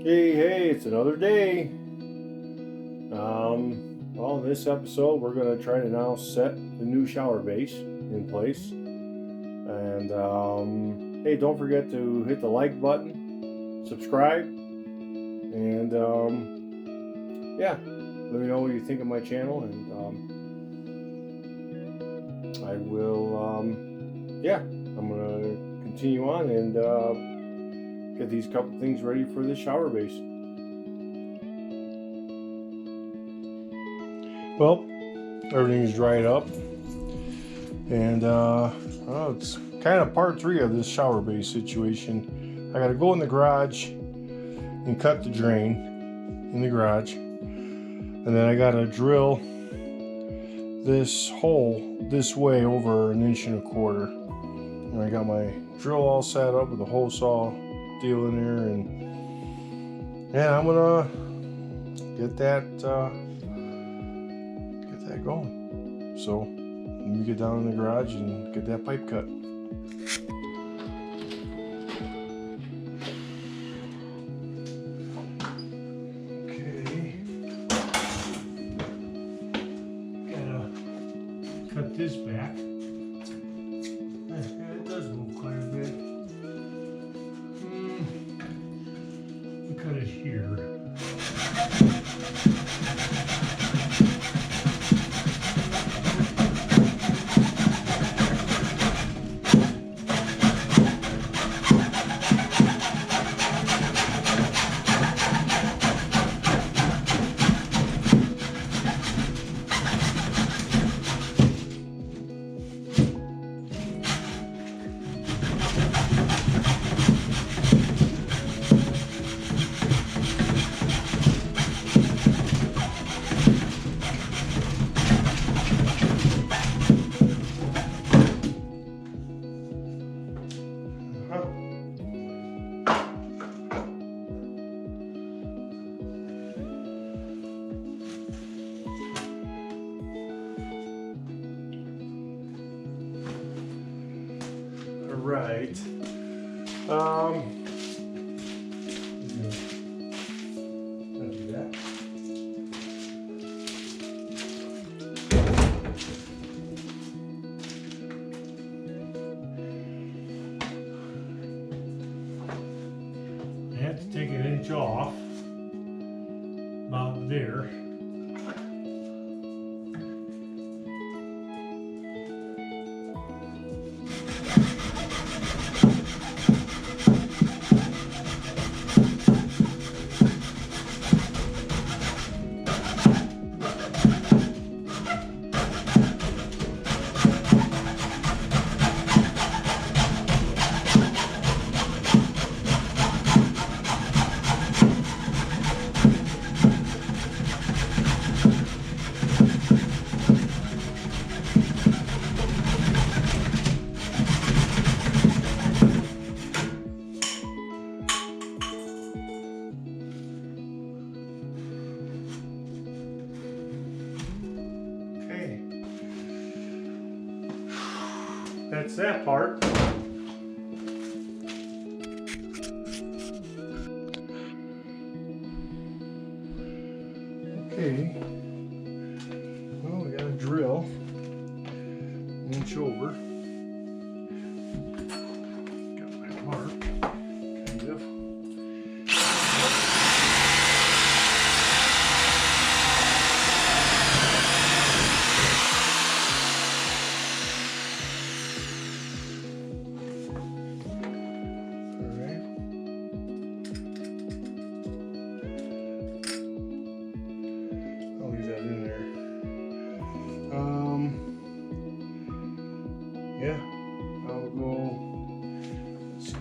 Hey, it's another day. Well, in this episode, we're going to try to now set the new shower base in place. And hey, don't forget to hit the like button, subscribe, and yeah, let me know what you think of my channel. And I will, I'm going to continue on and get these couple things ready for the shower base. Well, everything's dried up, and it's kind of part 3 of this shower base situation. I gotta go in the garage and cut the drain in the garage, and then I gotta drill this hole this way over 1.25 inches. And I got my drill all set up with a hole saw deal in there, and yeah, I'm gonna get that going. So let me get down in the garage and get that pipe cut. Okay, gotta cut this back. Yeah, it does move quite a bit. We cut it here. Right. I'll do that. I have to take 1 inch off about there. That's that part. Okay. Well, we got a drill 1 inch over. Got my mark, kind of. Yeah, I'll go. Let's see.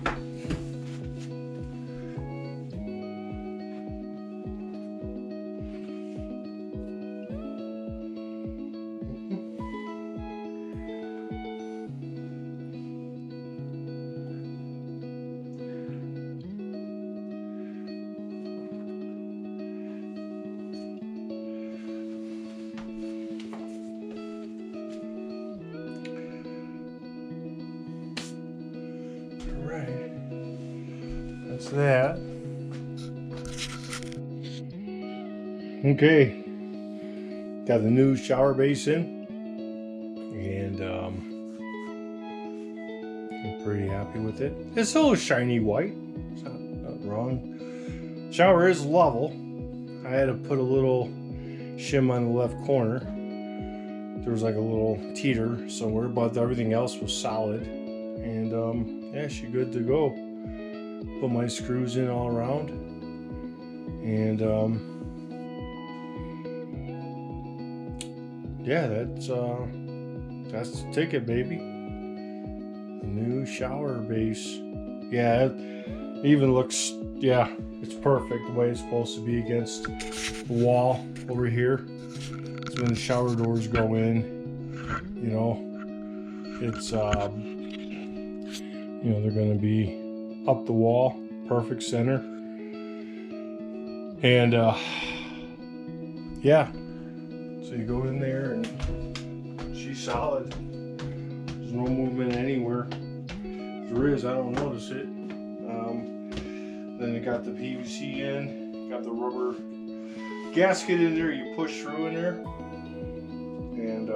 Right. That's that. Okay, got the new shower basin, and I'm pretty happy with it. It's a little shiny white, it's not wrong. Shower is level. I had to put a little shim on the left corner. There was like a little teeter somewhere, but everything else was solid. And yeah, she's good to go. Put my screws in all around, and yeah, that's the ticket, baby. The new shower base. Yeah, it even looks, yeah, it's perfect the way it's supposed to be against the wall over here. It's when the shower doors go in, you know, it's you know, they're going to be up the wall, perfect center. And yeah, so you go in there and she's solid. There's no movement anywhere. If there is, I don't notice it. Then you got the PVC in, got the rubber gasket in there, you push through in there, and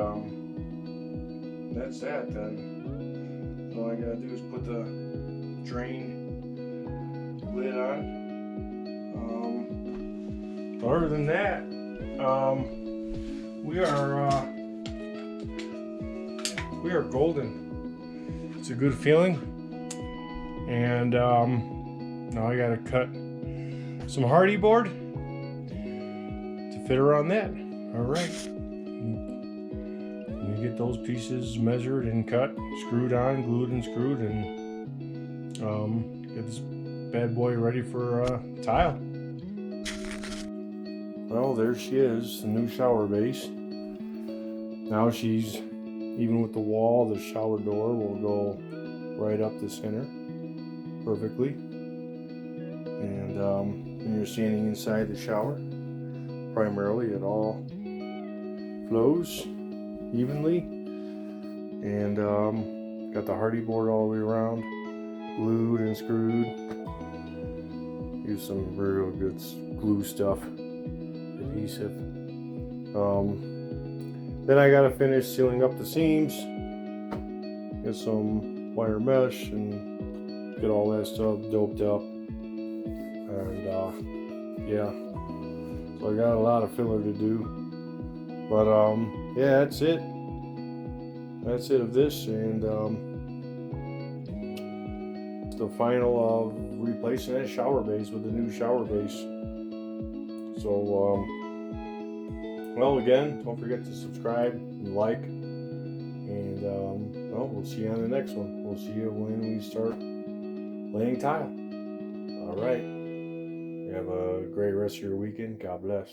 that's that then. All I gotta do is put the drain lid on. Other than that, we are golden. It's a good feeling, and now I gotta cut some hardy board to fit around that. All right, you get those pieces measured and cut, screwed on, glued and screwed, and get this bad boy ready for tile. Well, there she is, the new shower base. Now she's, even with the wall, the shower door will go right up the center perfectly. And when you're standing inside the shower, primarily it all flows evenly. And got the hardy board all the way around, glued and screwed. Use some real good glue stuff, adhesive. Then I gotta finish sealing up the seams, get some wire mesh and get all that stuff doped up. And yeah, so I got a lot of filler to do, but yeah, that's it of this. And it's the final of replacing that shower base with the new shower base. So well, again, don't forget to subscribe and like, and well, we'll see you on the next one. We'll see you when we start laying tile. All right. You have a great rest of your weekend. God bless.